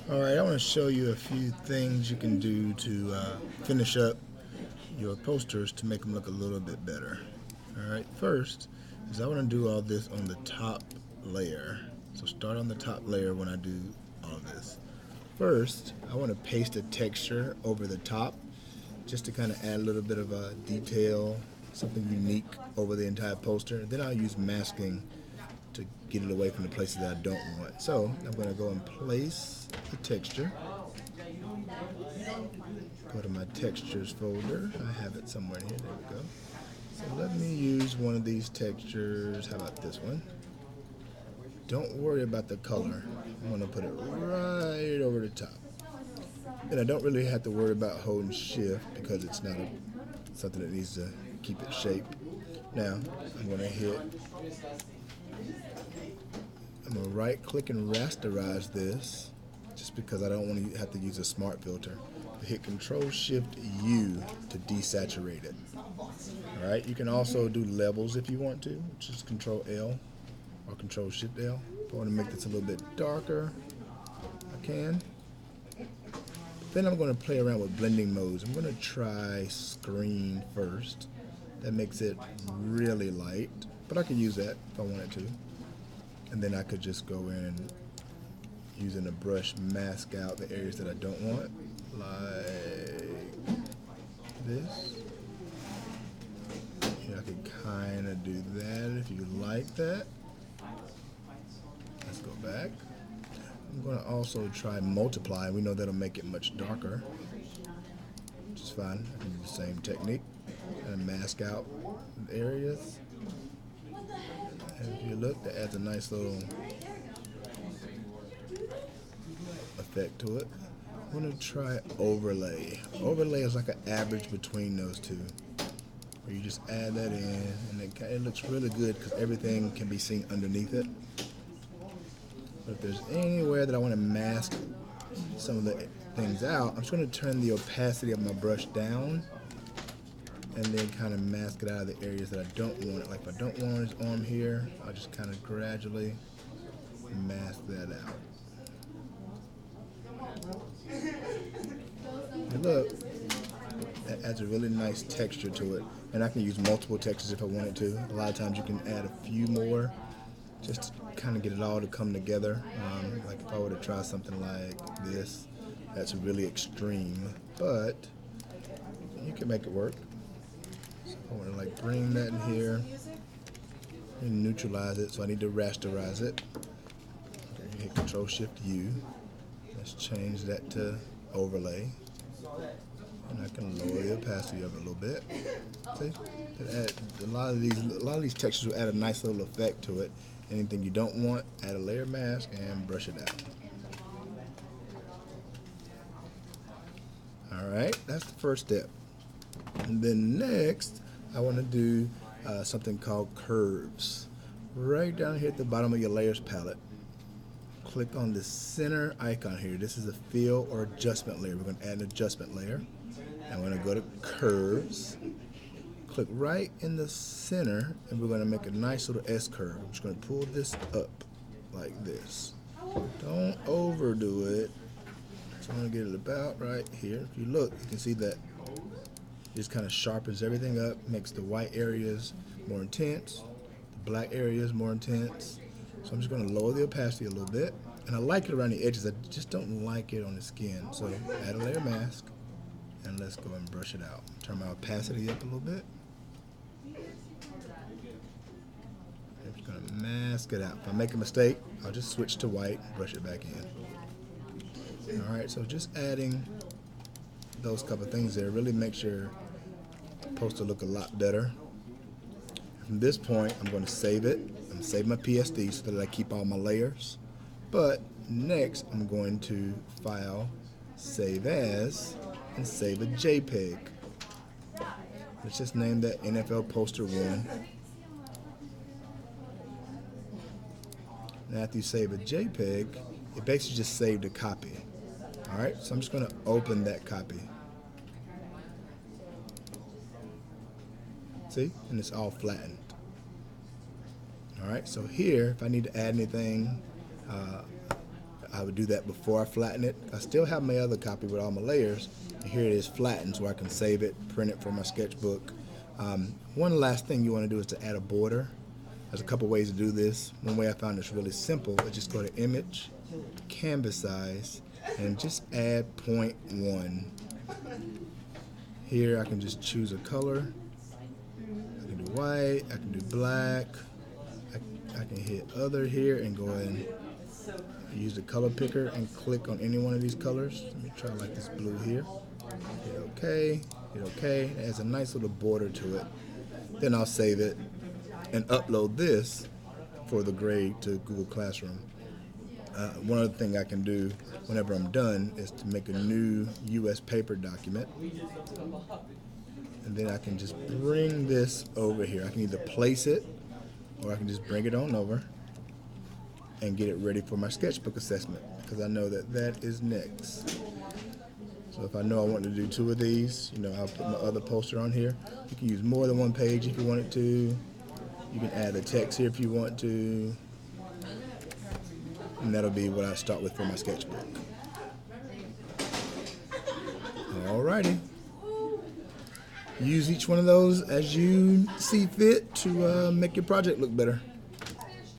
Alright, I want to show you a few things you can do to finish up your posters to make them look a little bit better. Alright, first is I want to do all this on the top layer. So start on the top layer when I do all of this. First, I want to paste a texture over the top just to kind of add a little bit of a detail, something unique over the entire poster. Then I'll use masking to get it away from the places that I don't want. So I'm going to go and place the texture. Go to my textures folder. I have it somewhere here. There we go. So let me use one of these textures. How about this one? Don't worry about the color. I'm going to put it right over the top. And I don't really have to worry about holding shift because it's not something that needs to keep it shaped. Now I'm going to right click and rasterize this just because I don't want to have to use a smart filter. Hit Control Shift U to desaturate it. Alright, you can also do levels if you want to, which is Control L or Control Shift L. If I want to make this a little bit darker, I can. Then I'm going to play around with blending modes. I'm going to try screen first. That makes it really light, but I could use that if I wanted to. And then I could just go in and using a brush mask out the areas that I don't want, like this. I could kind of do that if you like that. Let's go back. I'm going to also try multiply. We know that'll make it much darker, which is fine. I can do the same technique and mask out the areas. And if you look, that adds a nice little effect to it. I'm going to try overlay. Overlay is like an average between those two, where you just add that in, and it looks really good because everything can be seen underneath it. But if there's anywhere that I want to mask some of the things out, I'm just going to turn the opacity of my brush down and then kind of mask it out of the areas that I don't want it. Like if I don't want his arm here, I'll just kind of gradually mask that out. And look, that adds a really nice texture to it. And I can use multiple textures if I wanted to. A lot of times you can add a few more just to kind of get it all to come together. Like if I were to try something like this, that's really extreme, but you can make it work. So I want to like bring that in here and neutralize it. So I need to rasterize it. Okay, hit Control Shift U. Let's change that to overlay. And I can lower the opacity of it a little bit. See? A lot of these textures will add a nice little effect to it. Anything you don't want, add a layer mask and brush it out. Alright, that's the first step. And then next, I want to do something called curves. Right down here at the bottom of your layers palette, click on the center icon here. This is a fill or adjustment layer. We're going to add an adjustment layer. I'm going to go to curves, click right in the center, and we're going to make a nice little S curve. I'm just going to pull this up like this. Don't overdo it. So I'm going to get it about right here. If you look, you can see that it just kind of sharpens everything up, makes the white areas more intense, the black areas more intense. So I'm just going to lower the opacity a little bit. And I like it around the edges. I just don't like it on the skin. So add a layer mask. And let's go and brush it out. Turn my opacity up a little bit. I'm just going to mask it out. If I make a mistake, I'll just switch to white, brush it back in. Alright, so just adding those couple things there really makes your poster look a lot better. From this point, I'm going to save it. I'm going to save my PSD so that I keep all my layers. But next, I'm going to File, Save As, and save a JPEG. Let's just name that NFL Poster 1. Now after you save a JPEG, it basically just saved a copy. Alright, so I'm just going to open that copy. See? And it's all flattened. Alright, so here, if I need to add anything, I would do that before I flatten it. I still have my other copy with all my layers, and here it is flattened, so I can save it, print it for my sketchbook. One last thing you want to do is to add a border. There's a couple ways to do this. One way I found it's really simple is just go to Image, Canvas Size, and just add 0.1. Here I can just choose a color. I can do white, I can do black. I can hit other here and go ahead and use the color picker and click on any one of these colors. Let me try like this blue here. Hit OK, hit OK. It has a nice little border to it. Then I'll save it and upload this for the grade to Google Classroom. One other thing I can do whenever I'm done is to make a new US paper document. And then I can just bring this over here. I can either place it or I can just bring it on over and get it ready for my sketchbook assessment, because I know that that is next. So if I know I want to do 2 of these, I'll put my other poster on here. You can use more than one page if you wanted to. You can add the text here if you want to. And that'll be what I start with for my sketchbook. Alrighty. Use each one of those as you see fit to make your project look better.